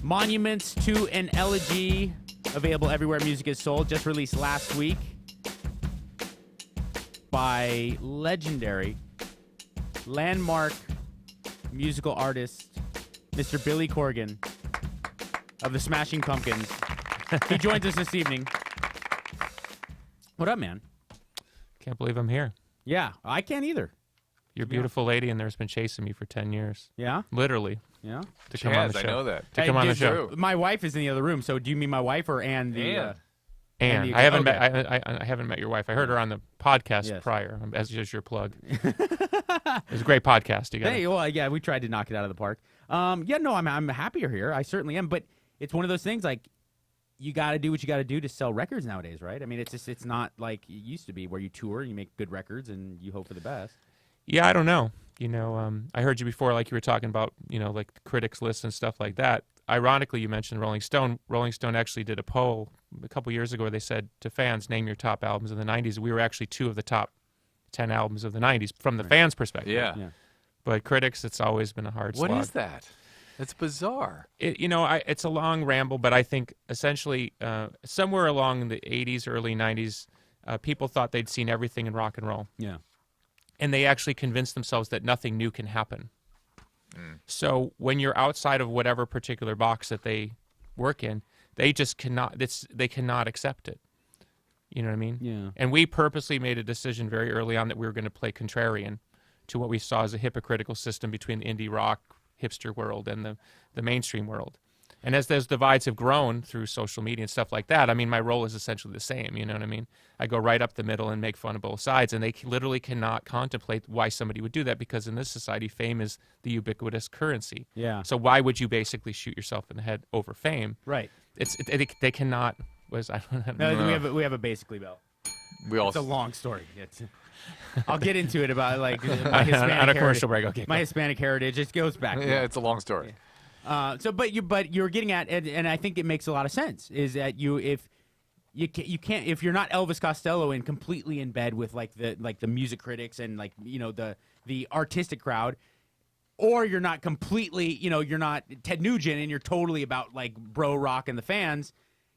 Monuments to an Elegy, available everywhere music is sold, just released last week by legendary, landmark musical artist, Mr. Billy Corgan of the Smashing Pumpkins. He joins us this evening. What up, man? Can't believe I'm here. Yeah, I can't either. You're a beautiful lady, and there's been chasing me for 10 years. Yeah? Literally. Yeah? To come on the show. I know that. To come on the show. My wife is in the other room, so do you mean my wife or Ann? Ann. I haven't met. I haven't met your wife. I heard her on the podcast prior, as just your plug. It was a great podcast. Hey, well, yeah, we tried to knock it out of the park. I'm happier here. I certainly am, but it's one of those things like you got to do what you got to do to sell records nowadays, right? I mean, it's not like it used to be where you tour, you make good records, and you hope for the best. Yeah, I don't know. I heard you before, like you were talking about, like the critics list and stuff like that. Ironically, you mentioned Rolling Stone. Rolling Stone actually did a poll a couple years ago where they said to fans, name your top albums of the 90s. We were actually 2 of the top 10 albums of the 90s from the fans' perspective. Yeah. But critics, it's always been a hard slog. What is that? That's bizarre. It's a long ramble, but I think essentially somewhere along the 80s, early 90s, people thought they'd seen everything in rock and roll. Yeah. And they actually convinced themselves that nothing new can happen. So when you're outside of whatever particular box that they work in, they just cannot. They cannot accept it. You know what I mean? Yeah. And we purposely made a decision very early on that we were going to play contrarian to what we saw as a hypocritical system between the indie rock hipster world and the mainstream world. And as those divides have grown through social media and stuff like that, I mean, my role is essentially the same. You know what I mean? I go right up the middle and make fun of both sides, and they literally cannot contemplate why somebody would do that because in this society, fame is the ubiquitous currency. Yeah. So why would you basically shoot yourself in the head over fame? Right. They cannot. I don't know. We have a basically belt. It's a long story. I'll get into it about like my Hispanic on a commercial break. Okay. My Hispanic heritage. It goes back. Yeah, it's a long story. Yeah. But you're getting at, and I think it makes a lot of sense. Is that if you're not Elvis Costello and completely in bed with the music critics and the artistic crowd, or you're not completely you're not Ted Nugent and you're totally about like bro rock and the fans.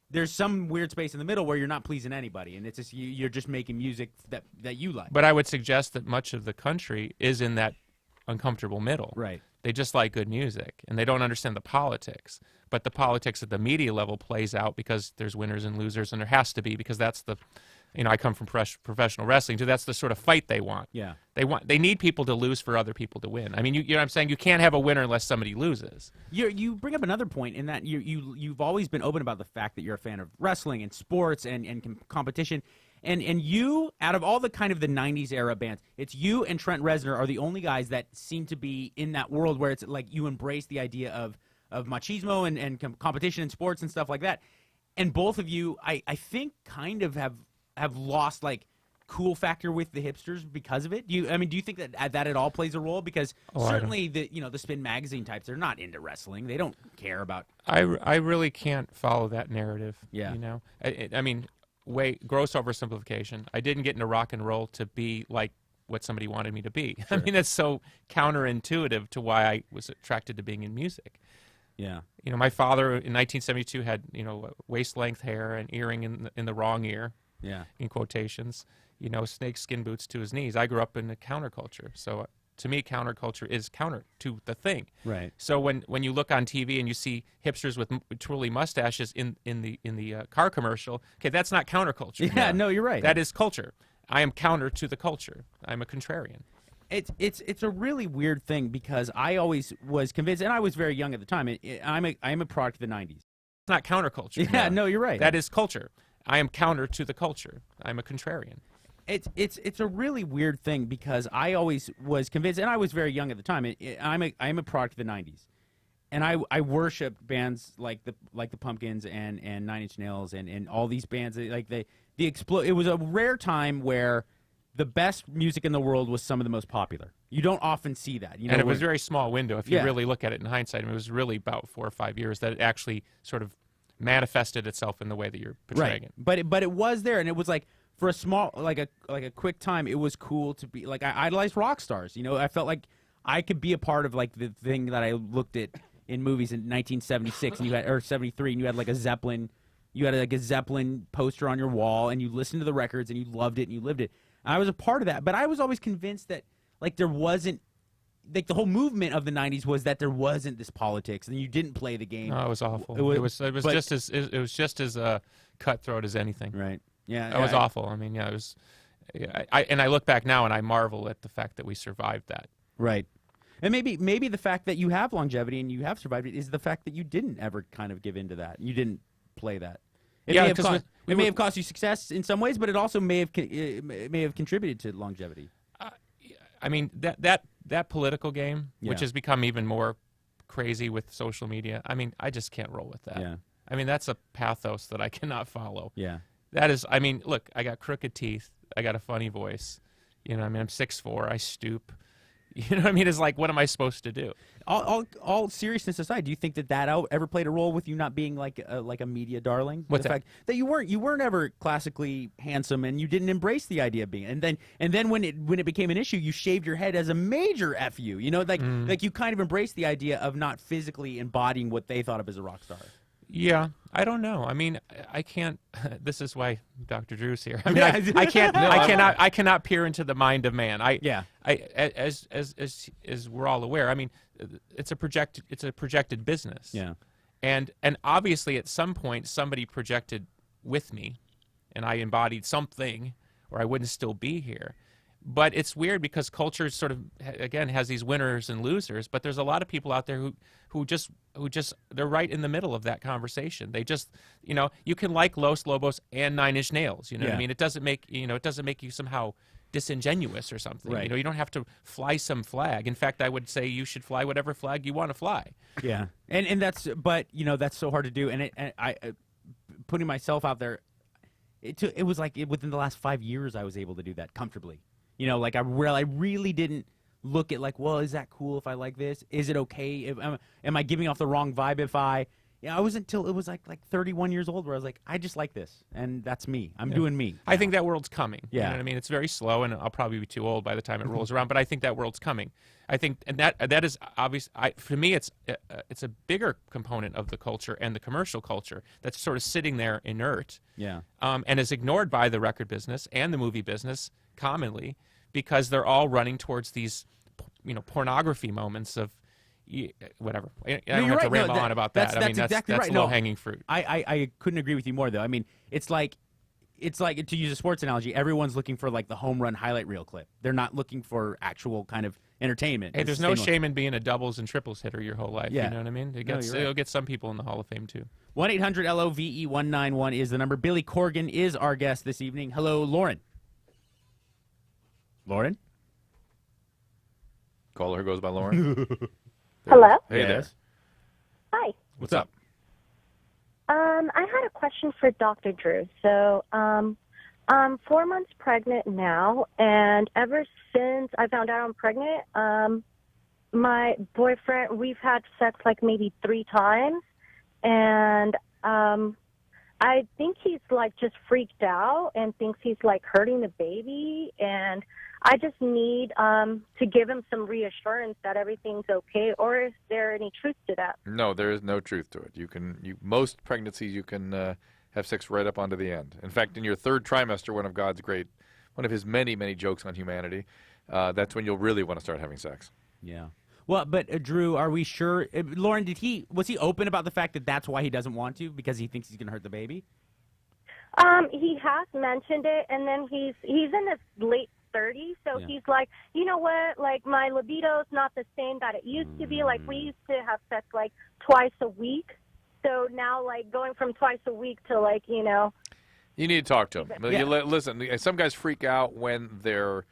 There's some weird space in the middle where you're not pleasing anybody, and it's just you're just making music that you like. But I would suggest that much of the country is in that uncomfortable middle. Right. They just like good music, and they don't understand the politics. But the politics at the media level plays out because there's winners and losers, and there has to be because that's the, I come from professional wrestling too. That's the sort of fight they want. Yeah. They need people to lose for other people to win. I mean, you know what I'm saying? You can't have a winner unless somebody loses. You bring up another point in that you've always been open about the fact that you're a fan of wrestling and sports and competition. And you, out of all the kind of the 90s era bands, it's you and Trent Reznor are the only guys that seem to be in that world where it's like you embrace the idea of machismo and competition in sports and stuff like that. And both of you, I think, kind of have lost like cool factor with the hipsters because of it. Do you think that at all plays a role? Because certainly the Spin magazine types, they're not into wrestling. They don't care about. I really can't follow that narrative. Yeah. I mean. Gross oversimplification. I didn't get into rock and roll to be like what somebody wanted me to be. Sure. I mean, that's so counterintuitive to why I was attracted to being in music. Yeah. My father in 1972 had, waist-length hair and earring in the wrong ear. Yeah. In quotations. Snakeskin boots to his knees. I grew up in a counterculture. So to me, counterculture is counter to the thing. Right. So when you look on TV and you see hipsters with twirly mustaches in the car commercial, okay, that's not counterculture. Yeah, no, you're right. That is culture. I am counter to the culture. I'm a contrarian. It's a really weird thing because I always was convinced, and I was very young at the time. I'm a product of the 90s. It's not counterculture. Yeah, no, you're right. That is culture. I am counter to the culture. I'm a contrarian. It's a really weird thing because I always was convinced, and I was very young at the time. I'm a product of the '90s, and I worship bands like the Pumpkins and Nine Inch Nails and all these bands. It was a rare time where the best music in the world was some of the most popular. You don't often see that. And it was a very small window. If you really look at it in hindsight, it was really about 4 or 5 years that it actually sort of manifested itself in the way that you're portraying it. But it was there, and it was like. For a small, like a quick time, it was cool to be like I idolized rock stars. I felt like I could be a part of like the thing that I looked at in movies in 1976 and you had, or 73, and you had like a Zeppelin. You had like a Zeppelin poster on your wall, and you listened to the records, and you loved it, and you lived it. I was a part of that, but I was always convinced that like there wasn't, like the whole movement of the 90s was that there wasn't this politics, and you didn't play the game. No, it was awful. It was just as cutthroat as anything. Right. Yeah. That was awful. I mean, yeah, it was. I look back now and I marvel at the fact that we survived that. Right. And maybe the fact that you have longevity and you have survived it is the fact that you didn't ever kind of give into that. You didn't play that. It may have cost you success in some ways, but it also may have contributed to longevity. I mean that political game, which has become even more crazy with social media. I mean, I just can't roll with that. Yeah. I mean, that's a pathos that I cannot follow. Yeah. That is. I mean, look, I got crooked teeth. I got a funny voice. You know, I mean, I'm 6'4". I stoop. You know what I mean? It's like, what am I supposed to do? All seriousness aside, do you think that ever played a role with you not being like a media darling? What's the that? fact that you weren't ever classically handsome, and you didn't embrace the idea of being. And then when it became an issue, you shaved your head as a major fu. You know, like you kind of embraced the idea of not physically embodying what they thought of as a rock star. Yeah, I don't know. I mean, I can't. This is why Dr. Drew's here. I mean, I can't. I cannot peer into the mind of man. As we're all aware. I mean, it's a projected business. Yeah. And obviously, at some point, somebody projected with me, and I embodied something, or I wouldn't still be here. But it's weird because culture sort of, again, has these winners and losers. But there's a lot of people out there who just they're right in the middle of that conversation. They just, you know, you can like Los Lobos and Nine Inch Nails. You know what I mean? It doesn't make you somehow disingenuous or something. Right. You know, you don't have to fly some flag. In fact, I would say you should fly whatever flag you want to fly. Yeah. And that's, but you know, that's so hard to do. And I putting myself out there, it was like within the last 5 years I was able to do that comfortably. You know, like I really didn't look at like, well, is that cool if I like this? Is it okay? Am I giving off the wrong vibe if I? Yeah, I wasn't until it was like 31 years old where I was like, I just like this, and that's me. I'm doing me. I think that world's coming. Yeah. You know what I mean? It's very slow, and I'll probably be too old by the time it rolls around. But I think that world's coming. I think, and that is obvious. For me, it's a bigger component of the culture and the commercial culture that's sort of sitting there inert. Yeah. And is ignored by the record business and the movie business commonly, because they're all running towards these, you know, pornography moments of whatever. I don't have to ramble on about that. I mean, that's exactly right. low-hanging fruit. I couldn't agree with you more, though. I mean, it's like, to use a sports analogy, everyone's looking for like the home run highlight reel clip. They're not looking for actual kind of entertainment. Hey, there's no shame in being a doubles and triples hitter your whole life. Yeah. You know what I mean? It'll get some people in the Hall of Fame, too. 1-800-LOVE-191 is the number. Billy Corgan is our guest this evening. Hello, Lauren. Lauren? Caller who goes by Lauren. Hello? Hey there. Yes. Hi. What's up? I had a question for Dr. Drew. So, I'm 4 months pregnant now, and ever since I found out I'm pregnant, my boyfriend, we've had sex like maybe 3 times, and I think he's like just freaked out and thinks he's like hurting the baby, and I just need to give him some reassurance that everything's okay, or is there any truth to that? No, there is no truth to it. Most pregnancies you can have sex right up onto the end. In fact, in your 3rd trimester, one of his many, many jokes on humanity, that's when you'll really want to start having sex. Yeah. Well, but Drew, are we sure? Lauren, was he open about the fact that that's why he doesn't want to, because he thinks he's going to hurt the baby? He has mentioned it, and then he's in his late 30s, so he's like, you know what, like my libido's not the same that it used to be. Like we used to have sex like twice a week, so now like going from twice a week to like, you know. You need to talk to him. Yeah. Listen, some guys freak out when their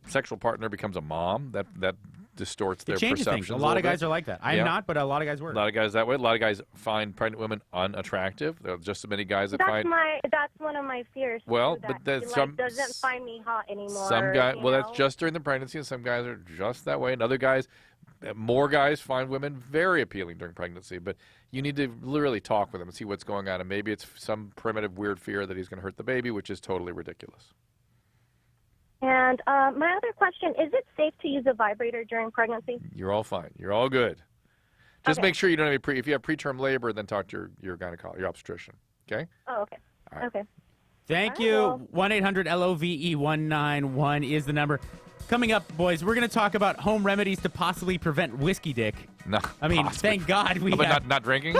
sexual partner becomes a mom. That distorts their It changes perceptions. things. A lot of guys are like that. I'm not, but a lot of guys were. A lot of guys that way. A lot of guys find pregnant women unattractive. There are just as many guys that find. That's one of my fears. Well, too, but that he, doesn't find me hot anymore. Some guys. Well, know? that's just during the pregnancy, and some guys are just that way. And other guys, more guys find women very appealing during pregnancy. But you need to really talk with them and see what's going on. And maybe it's some primitive, weird fear that he's going to hurt the baby, which is totally ridiculous. And my other question, is it safe to use a vibrator during pregnancy? You're all fine. You're all good. Just Okay. make sure you don't have any if you have preterm labor, then talk to your gynecologist, your obstetrician. Okay. Oh, okay. All right. Okay. Thank All you. right, well- 1-800-LOVE-191 is the number. Coming up, boys, we're going to talk about home remedies to possibly prevent whiskey dick. No. I mean, possibly. thank God we But have. not drinking.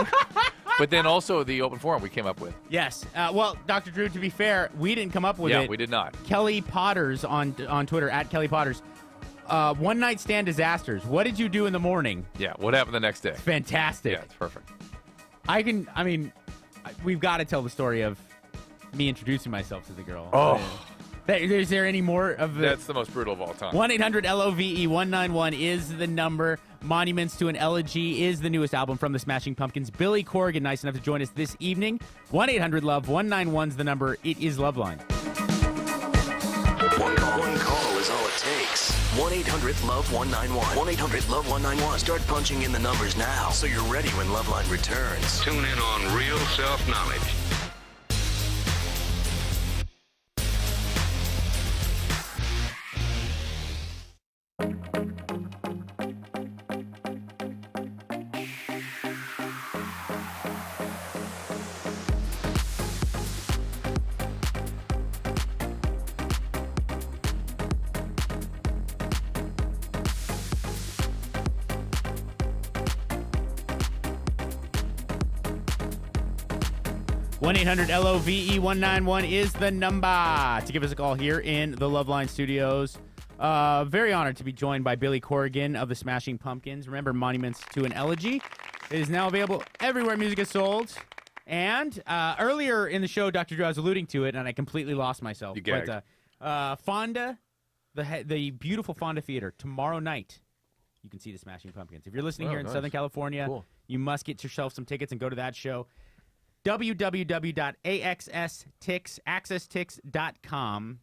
But then also the open forum we came up with. Yes. Well, Dr. Drew, to be fair, we didn't come up with Yeah, it. we did not. Kelly Potters on Twitter, at Kelly Potters. One night stand disasters. What did you do in the morning? Yeah. What happened the next day? Fantastic. Yeah, it's perfect. We've got to tell the story of me introducing myself to the girl. Oh. Is there any more of the... That's the most brutal of all time. 1-800-LOVE-191 is the number. Monuments to an Elegy is the newest album from the Smashing Pumpkins. Billy Corgan, nice enough to join us this evening. 1-800-LOVE-191 is the number. It is Loveline. One call is all it takes. 1-800-LOVE-191. 1-800-LOVE-191. Start punching in the numbers now so you're ready when Loveline returns. Tune in on Real Self-Knowledge. One 1-800-LOVE-191 is the number to give us a call here in the Loveline studios. Very honored to be joined by Billy Corgan of the Smashing Pumpkins. Remember, Monuments to an Elegy is now available everywhere music is sold. And earlier in the show, Dr. Drew, I was alluding to it, and I completely lost myself. You gagged. But Fonda, the beautiful Fonda Theater, tomorrow night, you can see the Smashing Pumpkins. If you're listening Oh, here in nice. Southern California, Cool. you must get yourself some tickets and go to that show. www.accesstix.com.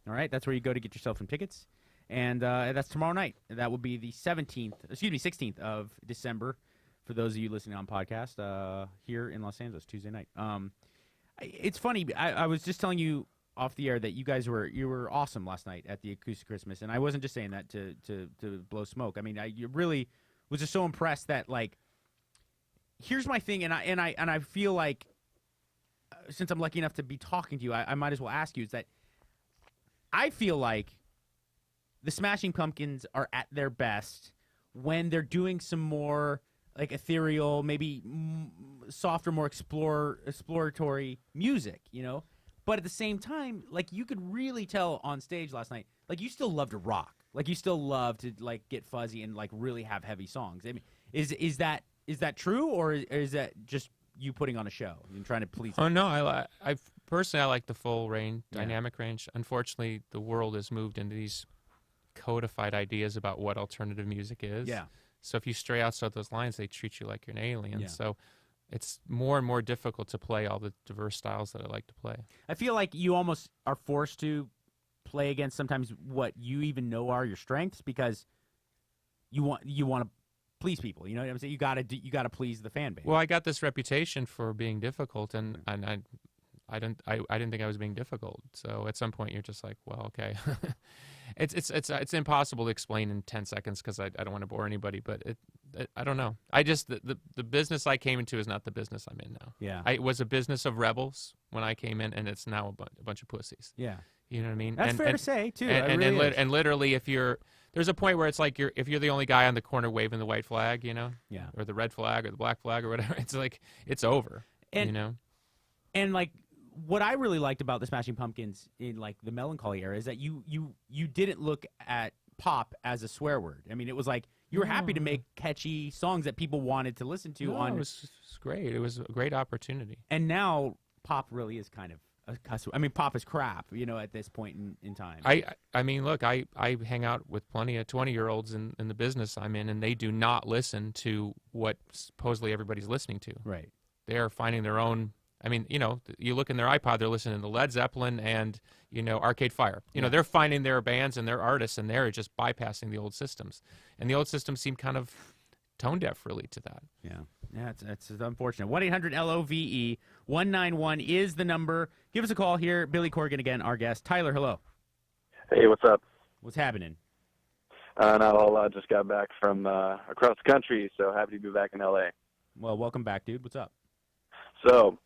All right, that's where you go to get yourself some tickets. And that's tomorrow night. That will be the 16th of December for those of you listening on podcast here in Los Angeles, Tuesday night. It's funny. I was just telling you off the air that you guys were awesome last night at the Acoustic Christmas, and I wasn't just saying that to blow smoke. I mean, you really was just so impressed that, like, here's my thing, and I feel like since I'm lucky enough to be talking to you, I might as well ask you, is that I feel like the Smashing Pumpkins are at their best when they're doing some more like ethereal, maybe softer, more exploratory music, you know? But at the same time, like, you could really tell on stage last night, like, you still love to rock. Like, you still love to, like, get fuzzy and, like, really have heavy songs. I mean, is that true, or is that just you putting on a show and trying to please? Oh no, I personally like the full range, Yeah. dynamic range. Unfortunately, the world has moved into these codified ideas about what alternative music is. Yeah. So if you stray outside those lines, they treat you like you're an alien. Yeah. So it's more and more difficult to play all the diverse styles that I like to play. I feel like you almost are forced to play against sometimes what you even know are your strengths because you want to please people. You know what I'm saying? You got to please the fan base. Well, I got this reputation for being difficult, and I didn't think I was being difficult. So at some point, you're just like, well, okay. It's impossible to explain in 10 seconds because I don't want to bore anybody. But I don't know. I just the business I came into is not the business I'm in now. Yeah. It was a business of rebels when I came in, and it's now a bunch of pussies. Yeah. You know what I mean? That's fair to say, too. It And, really is. and literally, there's a point where it's like if you're the only guy on the corner waving the white flag, you know, Yeah. or the red flag or the black flag or whatever, it's like it's over. And- you know. And like what I really liked about the Smashing Pumpkins in like the melancholy era is that you didn't look at pop as a swear word. I mean, it was like you were happy to make catchy songs that people wanted to listen to No, on. it was great. It was a great opportunity. And now pop really is kind of a cuss. I mean, pop is crap, you know, at this point in time. I mean, look, I hang out with plenty of 20-year-olds in the business I'm in, and they do not listen to what supposedly everybody's listening to. Right. They are finding their own. I mean, you know, you look in their iPod, they're listening to Led Zeppelin and, you know, Arcade Fire. You know, they're finding their bands and their artists, and they're just bypassing the old systems. And the old systems seem kind of tone deaf, really, to that. Yeah. Yeah, it's unfortunate. 1-800-LOVE-191 is the number. Give us a call here. Billy Corgan again, our guest. Tyler, hello. Hey, what's up? What's happening? Not a whole lot. Just got back from across the country, so happy to be back in LA. Well, welcome back, dude. What's up? So,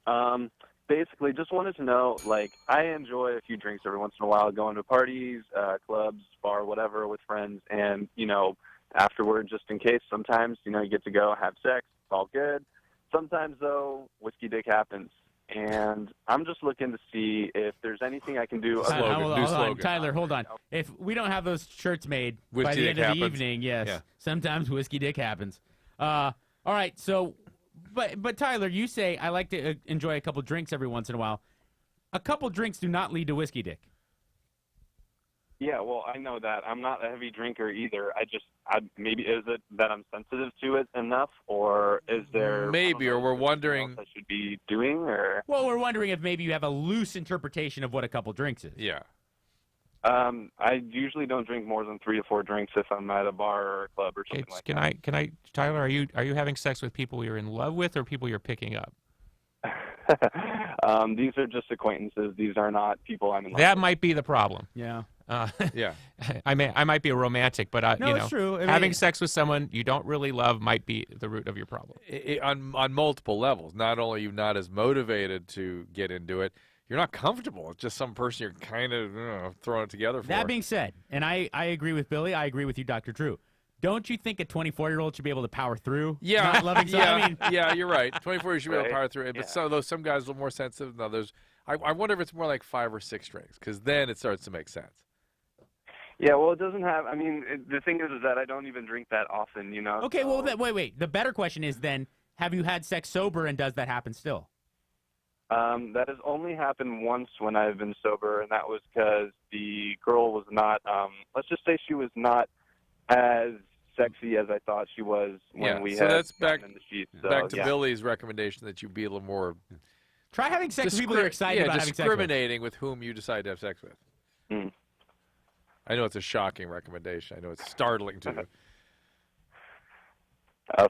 basically, just wanted to know, like, I enjoy a few drinks every once in a while, going to parties, clubs, bar, whatever, with friends, and, you know, afterward, just in case, sometimes, you know, you get to go have sex, it's all good. Sometimes, though, whiskey dick happens. And I'm just looking to see if there's anything I can do. Slogan, hold new on. slogan. Tyler, hold on. If we don't have those shirts made by Whiskey the end dick of the happens. evening, yes, Yeah. sometimes whiskey dick happens. All right, so, but Tyler, you say I like to enjoy a couple drinks every once in a while. A couple drinks do not lead to whiskey dick. Yeah, well, I know that. I'm not a heavy drinker either. Maybe is it that I'm sensitive to it enough, or is there Maybe, or we're something wondering. else I should be doing, or Well, we're wondering if maybe you have a loose interpretation of what a couple drinks is. Yeah. I usually don't drink more than 3 to 4 drinks if I'm at a bar or a club or something like that. Can I, Tyler? Are you having sex with people you're in love with or people you're picking up? These are just acquaintances. These are not people I'm in love That with. might be the problem. Yeah. Yeah. I might be a romantic, but No, you know, it's true. I mean- having sex with someone you don't really love might be the root of your problem. On multiple levels. Not only are you not as motivated to get into it, you're not comfortable. It's just some person you're kind of throwing it together for. That being said, and I agree with Billy, I agree with you, Dr. Drew. Don't you think a 24-year-old should be able to power through? Yeah, Not loving yeah, I mean, yeah, you're right. 24, you should be able to Right. power through it. But some guys are a little more sensitive than others. I wonder if it's more like 5 or 6 drinks, because then it starts to make sense. Yeah, well, it doesn't have. I mean, the thing is that I don't even drink that often. You know. okay, well, so, wait. The better question is then, have you had sex sober, and does that happen still? That has only happened once when I've been sober, and that was because the girl was not. Let's just say she was not as sexy as I thought she was when we so had that's back gotten in the sheets. So, back to yeah. Billy's recommendation that you be a little more Try having sex with people you're excited about having sex with. discriminating with whom you decide to have sex with. Mm. I know it's a shocking recommendation. I know it's startling to you.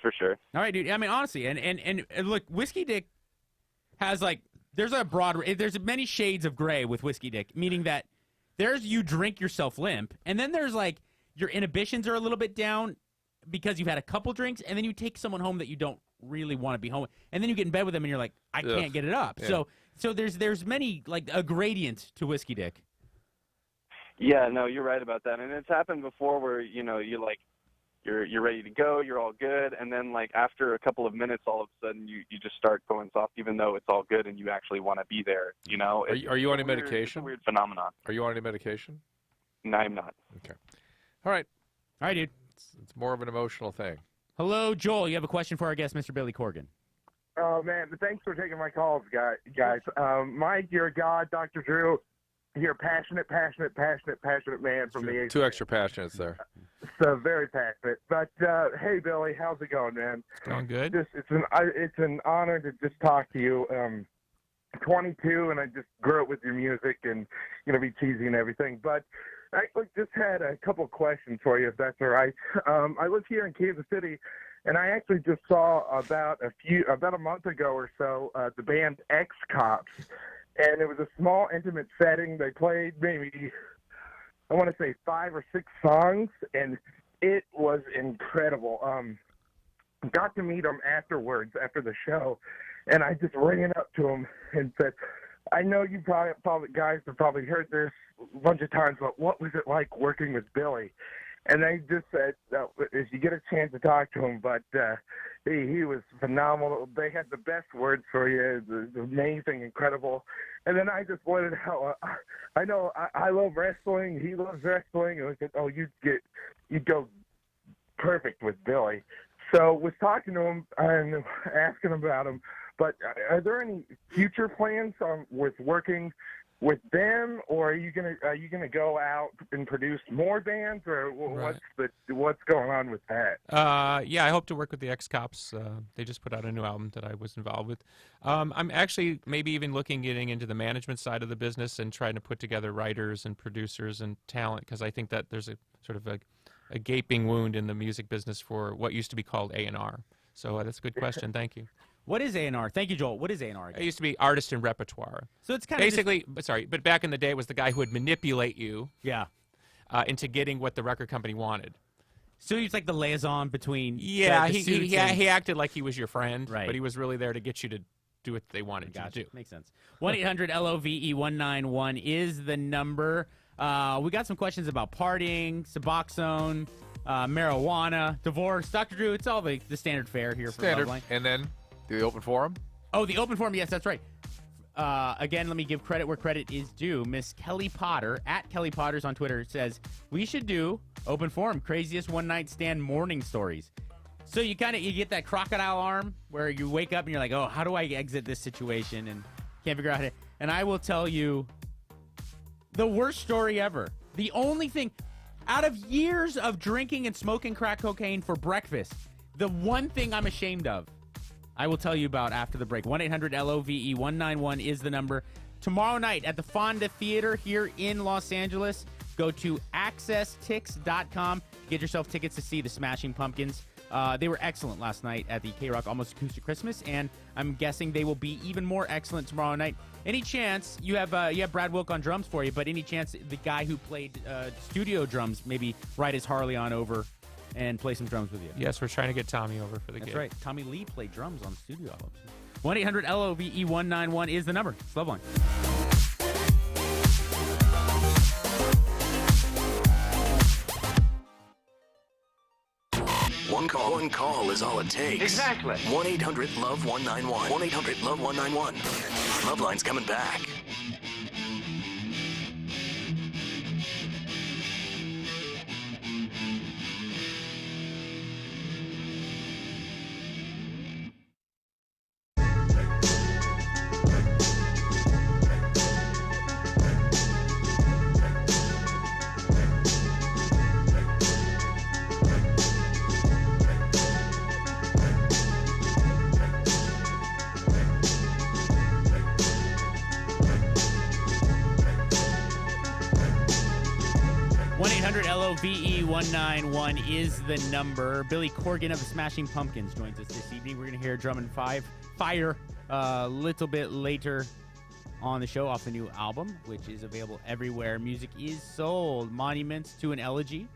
For sure. All right, dude. I mean, honestly, and look, whiskey dick has like there's many shades of gray with whiskey dick, meaning that there's you drink yourself limp, and then there's like your inhibitions are a little bit down because you've had a couple drinks, and then you take someone home that you don't really want to be home with, and then you get in bed with them, and you're like, I can't get it up. Yeah. So there's many like a gradient to whiskey dick. Yeah, no, you're right about that, and it's happened before where you're ready to go, you're all good, and then like after a couple of minutes, all of a sudden you just start going soft, even though it's all good and you actually want to be there. You know. Are you on any It's medication? a weird phenomenon. Are you on any medication? No, I'm not. Okay. All right. All right, dude. It's more of an emotional thing. Hello, Joel. You have a question for our guest, Mr. Billy Corgan. Oh, man, thanks for taking my calls, guys. Mike, you're a god. Dr. Drew, you're a passionate man from the 2 extra passionates there. So very passionate. But, hey, Billy, how's it going, man? It's going good. It's an honor to just talk to you. 22, and I just grew up with your music and, be cheesy and everything. But I just had a couple of questions for you, if that's all right. I live here in Kansas City, and I actually just saw about a month ago or so the band X Cops, and it was a small, intimate setting. They played maybe, I want to say 5 or 6 songs, and it was incredible. Got to meet them afterwards, after the show, and I just ran up to them and said, I know you probably guys have probably heard this a bunch of times, but what was it like working with Billy? And they just said, if you get a chance to talk to him, but he was phenomenal. They had the best words for you. It was amazing, incredible. And then I just wanted to I know I love wrestling. He loves wrestling. And I said, you'd go perfect with Billy. So was talking to him and asking about him. But are there any future plans with working with them, or are you gonna go out and produce more bands, or what's going on with that? Yeah, I hope to work with the X Cops. They just put out a new album that I was involved with. I'm actually maybe even getting into the management side of the business and trying to put together writers and producers and talent, because I think that there's a sort of a gaping wound in the music business for what used to be called A&R. So that's a good question. Thank you. What is A&R? Thank you, Joel. What is A&R again? It used to be artist and repertoire. So it's kind of basically, but back in the day, it was the guy who would manipulate you yeah. Into getting what the record company wanted. So he's like the liaison between Yeah, the he suits and- he acted like he was your friend, Right. but he was really there to get you to do what they wanted you to Gotcha. do. Makes sense. 1-800-LOVE-191 is the number. We got some questions about partying, Suboxone, marijuana, divorce. Dr. Drew, it's all the standard fare here for Standard. Loveline. And then the open forum. Oh, the open forum. Yes, that's right. Again, let me give credit where credit is due. Miss Kelly Potter, at Kelly Potters on Twitter, says, we should do open forum, craziest one-night stand morning stories. So you get that crocodile arm where you wake up and you're like, oh, how do I exit this situation? And can't figure out how to. And I will tell you the worst story ever. The only thing, out of years of drinking and smoking crack cocaine for breakfast, the one thing I'm ashamed of, I will tell you about after the break. 1-800-LOVE-191 is the number. Tomorrow night at the Fonda Theater here in Los Angeles, go to accesstix.com. Get yourself tickets to see the Smashing Pumpkins. They were excellent last night at the K-Rock Almost Acoustic Christmas, and I'm guessing they will be even more excellent tomorrow night. Any chance you have Brad Wilk on drums for you, but any chance the guy who played studio drums maybe ride his Harley on over and play some drums with you? Yes, we're trying to get Tommy over for the That's gig. right. Tommy Lee played drums on studio albums. 1-800-LOVE-191 is the number. It's Loveline. One call is all it takes. Exactly. 1-800-LOVE-191. 1-800-LOVE-191. Loveline's coming back. LOVE191 is the number. Billy Corgan of the Smashing Pumpkins joins us this evening. We're going to hear Drum and Fire a little bit later on the show off the new album, which is available everywhere music is sold. Monuments to an Elegy.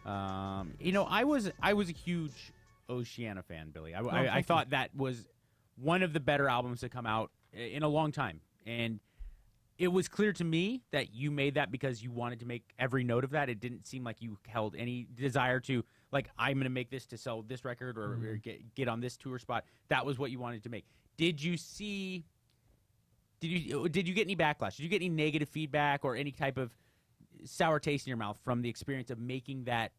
I was a huge Oceana fan, Billy. I thought that was one of the better albums to come out in a long time. And it was clear to me that you made that because you wanted to make every note of that. It didn't seem like you held any desire to, like, I'm going to make this to sell this record or get on this tour spot. That was what you wanted to make. Did you get any backlash? Did you get any negative feedback or any type of sour taste in your mouth from the experience of making that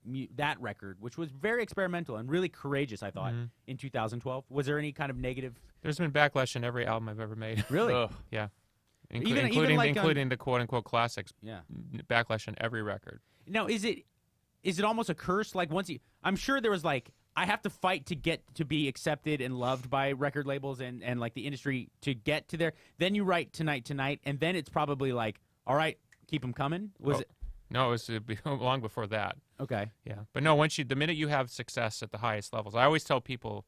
record, which was very experimental and really courageous, I thought, in 2012? Was there any kind of negative? There's been backlash in every album I've ever made. Really? Ugh. Yeah. Even Including the quote-unquote classics. Yeah. Backlash on every record. Now, is it almost a curse? Like, I'm sure there was, like, I have to fight to get to be accepted and loved by record labels and like the industry to get to there. Then you write Tonight, and then it's probably like, all right, keep them coming. Was it? No, it was long before that. Okay. Yeah. But no, the minute you have success at the highest levels, I always tell people,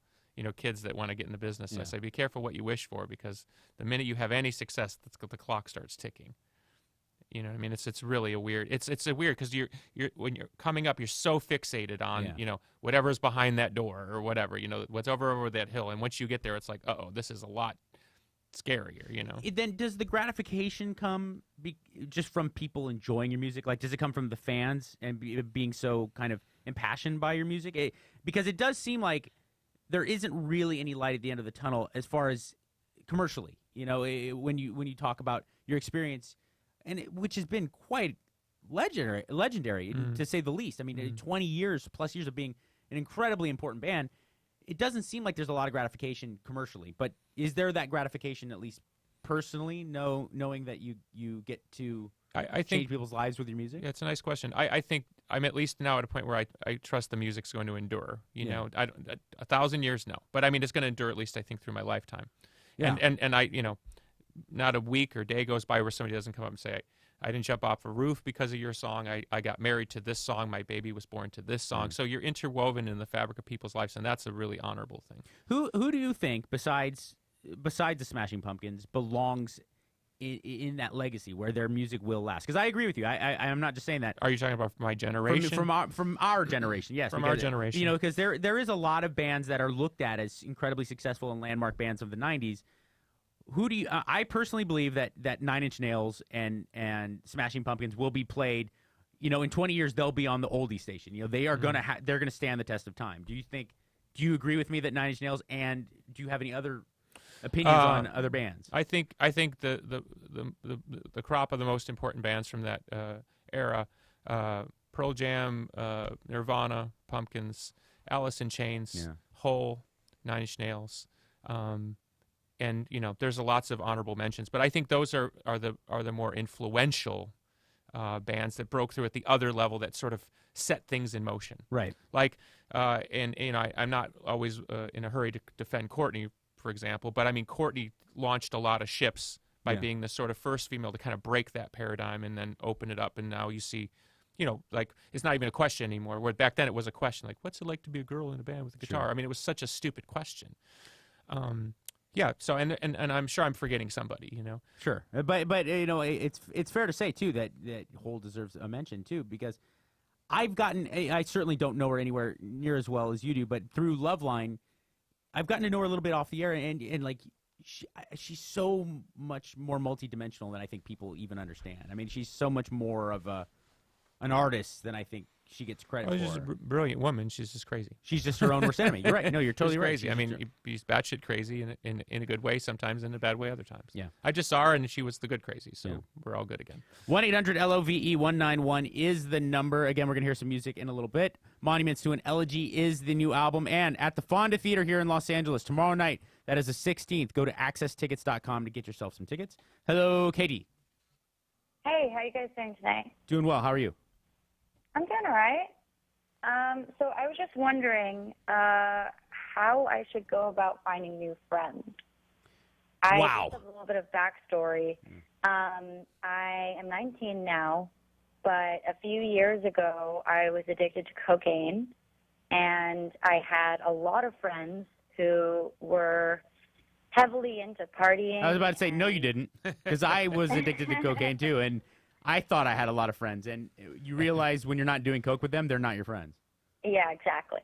kids that want to get in the business, I say, be careful what you wish for, because the minute you have any success, the clock starts ticking. You know what I mean? It's really a weird. It's a weird because you're when you're coming up, you're so fixated on whatever's behind that door or whatever, what's over that hill, and once you get there, it's like, this is a lot scarier. Then does the gratification come just from people enjoying your music? Like, does it come from the fans and being so kind of impassioned by your music? Because it does seem like there isn't really any light at the end of the tunnel as far as commercially. When you talk about your experience, which has been quite legendary to say the least. I mean, 20 plus years of being an incredibly important band. It doesn't seem like there's a lot of gratification commercially, but is there that gratification at least personally, knowing that you get to I change think people's lives with your music? Yeah, it's a nice question. I think I'm at least now at a point where I trust the music's going to endure. A 1,000 years, no, but I mean it's going to endure at least I think through my lifetime. Yeah. And I not a week or day goes by where somebody doesn't come up and say, I didn't jump off a roof because of your song. I got married to this song. My baby was born to this song. So you're interwoven in the fabric of people's lives, and that's a really honorable thing. Who do you think besides the Smashing Pumpkins belongs in that legacy where their music will last. Because I agree with you. I'm not just saying that. Are you talking about my generation? From our generation, yes. From our generation. You know, because there is a lot of bands that are looked at as incredibly successful and landmark bands of the 90s. Who do you? I personally believe that Nine Inch Nails and Smashing Pumpkins will be played. You know, in 20 years they'll be on the oldie station. You know, they are they're gonna stand the test of time. Do you agree with me that Nine Inch Nails, and do you have any other opinions on other bands? I think the crop of the most important bands from that era, Pearl Jam, Nirvana, Pumpkins, Alice in Chains, Hole, Nine Inch Nails. And you know, there's lots of honorable mentions, but I think those are the more influential bands that broke through at the other level, that sort of set things in motion. Right. Like, and you know, I'm not always in a hurry to defend Courtney, for example, but I mean, Courtney launched a lot of ships by being the sort of first female to kind of break that paradigm and then open it up, and now you see, you know, like, it's not even a question anymore. Where back then it was a question, like, what's it like to be a girl in a band with a guitar? I mean, it was such a stupid question. Yeah. So, and I'm sure I'm forgetting somebody, you know. Sure, but you know, it's fair to say too that Hole deserves a mention too, because I certainly don't know her anywhere near as well as you do, but through Loveline, I've gotten to know her a little bit off the air, and like she's so much more multidimensional than I think people even understand. I mean, she's so much more of an artist than I think she gets credit for. She's a brilliant woman. She's just crazy. She's just her own worst enemy. You're right. No, you're totally right. Crazy. I mean, she's batshit crazy in a good way sometimes, and in a bad way other times. Yeah. I just saw her, and she was the good crazy, so we're all good again. 1-800-LOVE-191 is the number. Again, we're going to hear some music in a little bit. Monuments to an Elegy is the new album, and at the Fonda Theater here in Los Angeles tomorrow night, that is the 16th. Go to accesstickets.com to get yourself some tickets. Hello, Katie. Hey, how you guys doing tonight? Doing well. How are you? I'm doing all right. So I was just wondering how I should go about finding new friends. I just have a little bit of backstory. I am 19 now, but a few years ago I was addicted to cocaine, and I had a lot of friends who were heavily into partying. I was about to say, no, you didn't, because I was addicted to cocaine too, and I thought I had a lot of friends, and you realize when you're not doing coke with them, they're not your friends. Yeah, exactly.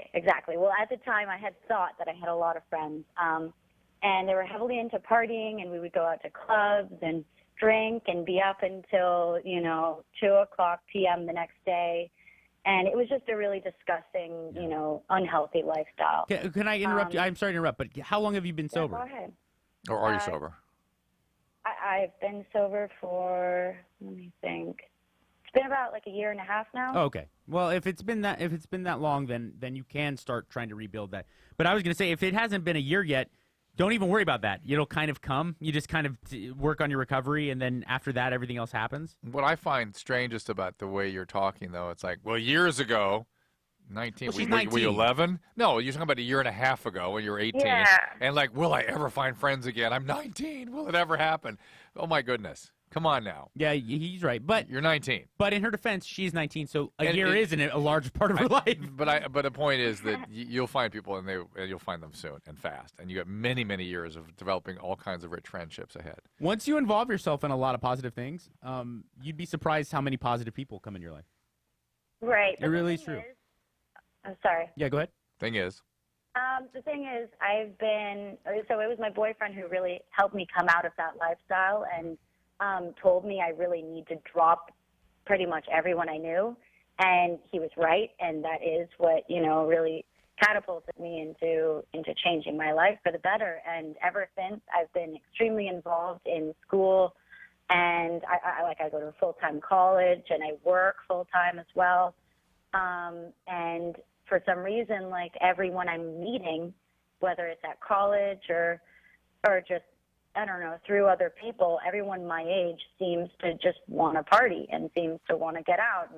Well, at the time, I had thought that I had a lot of friends, and they were heavily into partying, and we would go out to clubs and drink and be up until, 2:00 p.m. the next day, and it was just a really disgusting, unhealthy lifestyle. Can I interrupt you? I'm sorry to interrupt, but how long have you been sober? Go ahead. Or are you sober? I've been sober for, let me think. It's been about like a year and a half now. Oh, okay. Well, if it's been that long, then you can start trying to rebuild that. But I was going to say, if it hasn't been a year yet, don't even worry about that. It'll kind of come. You just kind of work on your recovery, and then after that, everything else happens. What I find strangest about the way you're talking, though, it's like, well, years ago, 19. Well, she's were 19. you 11? No, you're talking about a year and a half ago when you were 18. Yeah. And like, will I ever find friends again? I'm 19. Will it ever happen? Oh, my goodness. Come on now. Yeah, he's right. But you're 19. But in her defense, she's 19, so a year isn't a large part of her life. But the point is that you'll find people, and you'll find them soon and fast. And you got many, many years of developing all kinds of rich friendships ahead. Once you involve yourself in a lot of positive things, you'd be surprised how many positive people come in your life. Right. It really is true. I'm sorry. Yeah, go ahead. Thing is. The thing is, so it was my boyfriend who really helped me come out of that lifestyle and told me I really need to drop pretty much everyone I knew. And he was right, and that is what, really catapulted me into changing my life for the better. And ever since, I've been extremely involved in school, and I go to a full-time college, and I work full-time as well. And for some reason, like everyone I'm meeting, whether it's at college or just, I don't know, through other people, everyone my age seems to just want to party and seems to want to get out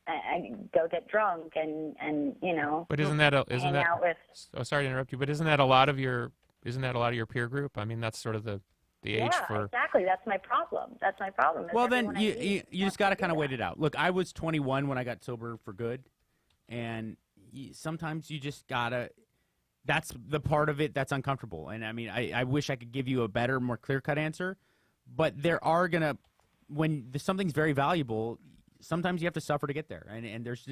and go get drunk and But isn't that hang out with? Oh, sorry to interrupt you, but isn't that a lot of your peer group? I mean, that's sort of the age for. Yeah, exactly. That's my problem. Well, then you just got to kind of wait it out. Look, I was 21 when I got sober for good, and sometimes you just gotta. That's the part of it that's uncomfortable. And I mean, I wish I could give you a better, more clear-cut answer, but there are gonna when something's very valuable, sometimes you have to suffer to get there, and there's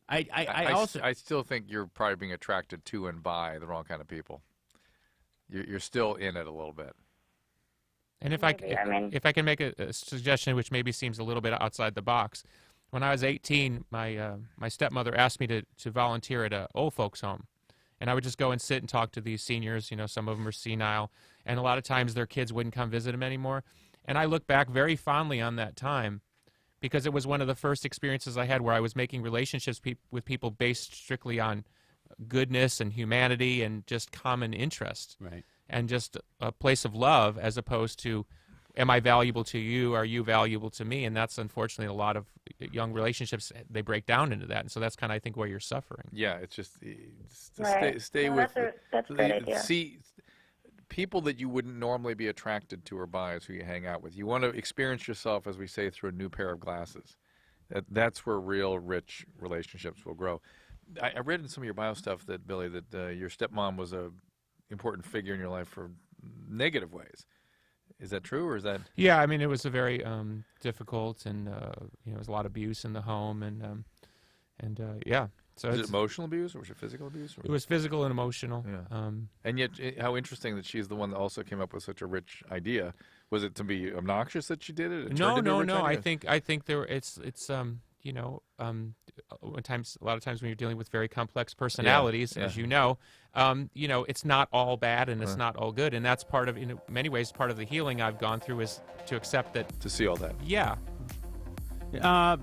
I still think you're probably being attracted to and by the wrong kind of people. You're still in it a little bit. And if I can make a suggestion, which maybe seems a little bit outside the box, when I was 18, my stepmother asked me to volunteer at a old folks home, and I would just go and sit and talk to these seniors. Some of them are senile, and a lot of times their kids wouldn't come visit them anymore. And I look back very fondly on that time, because it was one of the first experiences I had where I was making relationships with people based strictly on goodness and humanity and just common interest. Right. And just a place of love, as opposed to, am I valuable to you? Are you valuable to me? And that's unfortunately a lot of young relationships, they break down into that. And so that's kind of, I think, where you're suffering. Yeah, it's just Right. stay No, with. that's a great idea. See, people that you wouldn't normally be attracted to or by is who you hang out with. You want to experience yourself, as we say, through a new pair of glasses. That's where real rich relationships will grow. I read in some of your bio stuff that, Billy, that your stepmom was a important figure in your life for negative ways. Is that true, or is that? Yeah, I mean, it was a very difficult, and there was a lot of abuse in the home, and yeah. So was it emotional abuse, or was it physical abuse? Or? It was physical and emotional. Yeah. And yet, how interesting that she's the one that also came up with such a rich idea. Was it to be obnoxious that she did it? No. I think there. It's a lot of times when you're dealing with very complex personalities, as you know, it's not all bad and it's not all good, and that's part of, in many ways, part of the healing I've gone through is to accept that. To see all that. Yeah.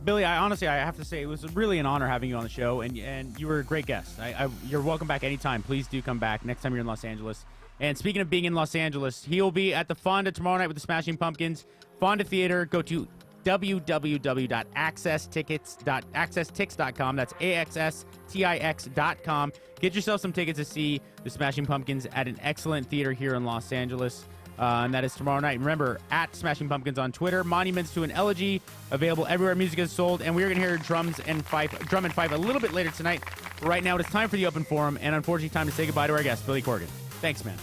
Billy, I have to say it was really an honor having you on the show, and you were a great guest. You're welcome back anytime. Please do come back next time you're in Los Angeles. And speaking of being in Los Angeles, he'll be at the Fonda tomorrow night with the Smashing Pumpkins. Fonda Theater. Go to www.accesstix.com. That's AXSTIX.com. Get yourself some tickets to see the Smashing Pumpkins at an excellent theater here in Los Angeles. And that is tomorrow night. Remember, at Smashing Pumpkins on Twitter. Monuments to an Elegy, available everywhere music is sold. And we're going to hear drum and fife a little bit later tonight. Right now, it is time for the open forum, and unfortunately, time to say goodbye to our guest, Billy Corgan. Thanks, man.